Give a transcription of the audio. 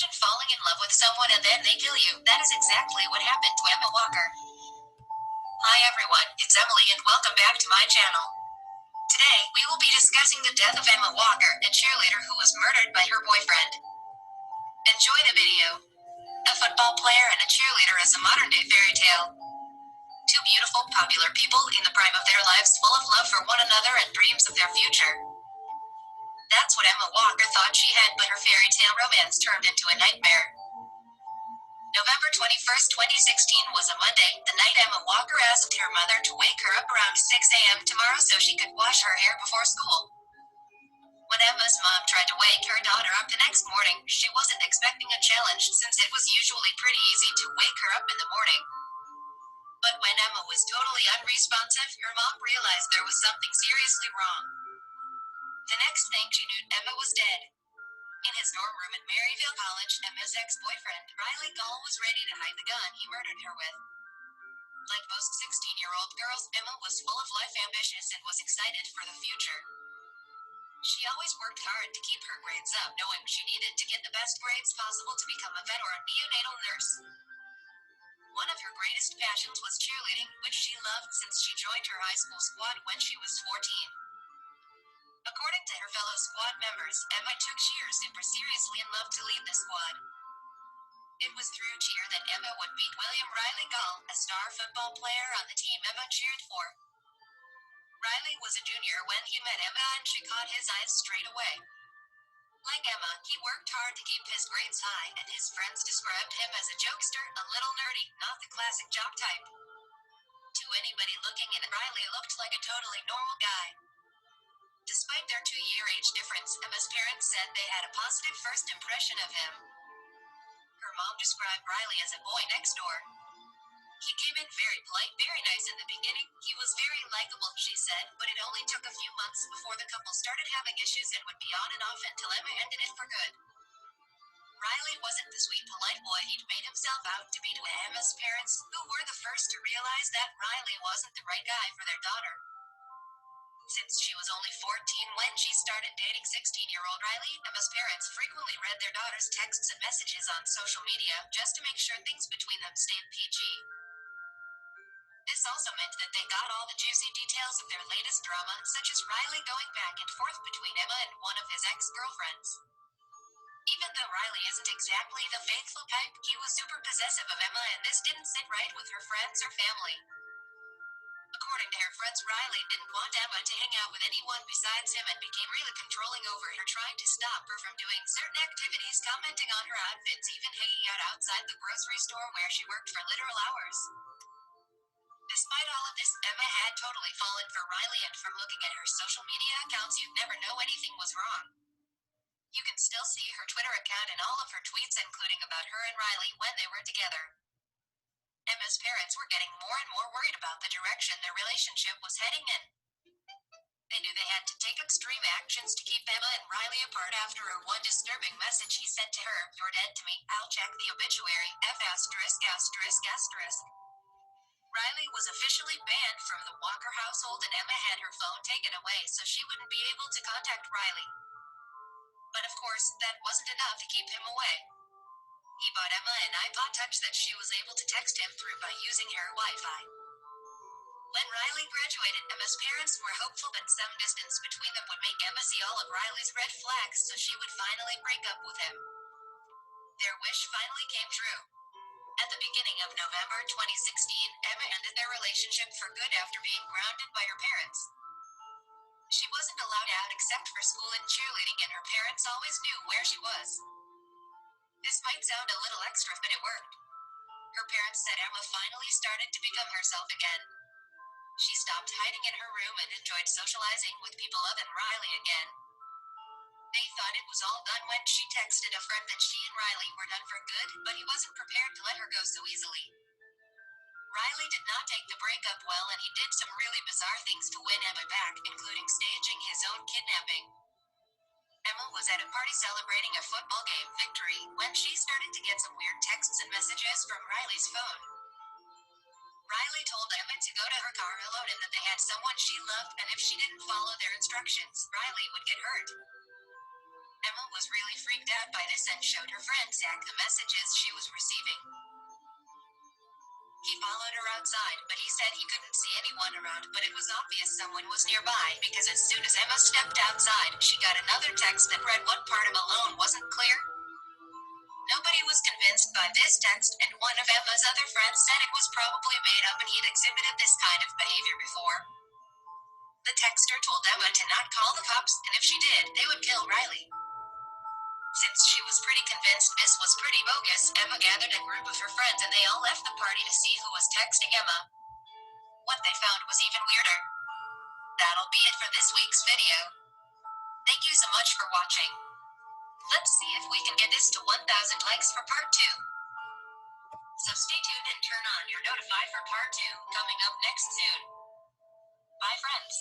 Imagine falling in love with someone and then they kill you. That is exactly what happened to Emma Walker. Hi everyone, it's Emily and welcome back to my channel. Today, we will be discussing the death of Emma Walker, a cheerleader who was murdered by her boyfriend. Enjoy the video. A football player and a cheerleader is a modern-day fairy tale. Two beautiful, popular people in the prime of their lives, full of love for one another and dreams of their future. That's what Emma Walker thought she had, but her fairy tale romance turned into a nightmare. November 21st, 2016 was a Monday, the night Emma Walker asked her mother to wake her up around 6 a.m. tomorrow so she could wash her hair before school. When Emma's mom tried to wake her daughter up the next morning, she wasn't expecting a challenge since it was usually pretty easy to wake her up in the morning. But when Emma was totally unresponsive, her mom realized there was something seriously wrong. The next thing she knew, Emma was dead. In his dorm room at Maryville College, Emma's ex-boyfriend, Gaul, was ready to hide the gun he murdered her with. Like most 16-year-old girls, Emma was full of life ambitious and was excited for the future. She always worked hard to keep her grades up, knowing she needed to get the best grades possible to become a vet or a neonatal nurse. One of her greatest passions was cheerleading, which she loved since she joined her high school squad when she was 14. According to her fellow squad members, Emma took cheer super seriously and loved to lead the squad. It was through cheer that Emma would meet William Riley Gaul, a star football player on the team Emma cheered for. Riley was a junior when he met Emma and she caught his eyes straight away. Like Emma, he worked hard to keep his grades high, and his friends described him as a jokester, a little nerdy, not the classic jock type. To anybody looking in, Riley looked like a totally normal guy. Despite their 2-year age difference, Emma's parents said they had a positive first impression of him. Her mom described Riley as a boy next door. He came in very polite, very nice in the beginning. He was very likable, she said, but it only took a few months before the couple started having issues and would be on and off until Emma ended it for good. Riley wasn't the sweet, polite boy he'd made himself out to be to Emma's parents, who were the first to realize that Riley wasn't the right guy for their daughter. Since she was only 14 when she started dating 16-year-old Riley, Emma's parents frequently read their daughter's texts and messages on social media just to make sure things between them stayed PG. This also meant that they got all the juicy details of their latest drama, such as Riley going back and forth between Emma and one of his ex-girlfriends. Even though Riley isn't exactly the faithful type, he was super possessive of Emma, and this didn't sit right with her friends or family. According to her friends, Riley didn't want Emma to hang out with anyone besides him and became really controlling over her, trying to stop her from doing certain activities, commenting on her outfits, even hanging out outside the grocery store where she worked for literal hours. Despite all of this, Emma had totally fallen for Riley, and from looking at her social media accounts, you'd never know anything was wrong. You can still see her Twitter account and all of her tweets, including about her and Riley when they were together. Emma's parents were getting more and more worried about the direction their relationship was heading in. They knew they had to take extreme actions to keep Emma and Riley apart after her one disturbing message he sent to her: "You're dead to me, I'll check the obituary, F********." Riley was officially banned from the Walker household, and Emma had her phone taken away so she wouldn't be able to contact Riley. But of course, that wasn't enough to keep him away. He bought Emma an iPod Touch that she was able to text him through by using her Wi-Fi. When Riley graduated, Emma's parents were hopeful that some distance between them would make Emma see all of Riley's red flags so she would finally break up with him. Their wish finally came true. At the beginning of November 2016, Emma ended their relationship for good after being grounded by her parents. She wasn't allowed out except for school and cheerleading, and her parents always knew where she was. This might sound a little extra, but it worked. Her parents said Emma finally started to become herself again. She stopped hiding in her room and enjoyed socializing with people other than Riley again. They thought it was all done when she texted a friend that she and Riley were done for good, but he wasn't prepared to let her go so easily. Riley did not take the breakup well, and he did some really bizarre things to win Emma back, including staging his own kidnapping. Emma was at a party celebrating a football game victory when she started to get some weird texts and messages from Riley's phone. Riley told Emma to go to her car alone and that they had someone she loved, and if she didn't follow their instructions, Riley would get hurt. Emma was really freaked out by this and showed her friend Zach the messages she was receiving. He followed her outside, but he said he couldn't see anyone around, but it was obvious someone was nearby because as soon as Emma stepped outside, she got another text that read what part of alone wasn't clear. Nobody was convinced by this text, and one of Emma's other friends said it was probably made up and he'd exhibited this kind of behavior before. The texter told Emma to not call the cops, and if she did, they would kill Riley. Since she was pretty convinced this was pretty bogus, Emma gathered a group of her friends and they all left the party to see who was texting Emma. What they found was even weirder. That'll be it for this week's video. Thank you so much for watching. Let's see if we can get this to 1,000 likes for part 2. So stay tuned and turn on your notify for part 2 coming up next soon. Bye friends.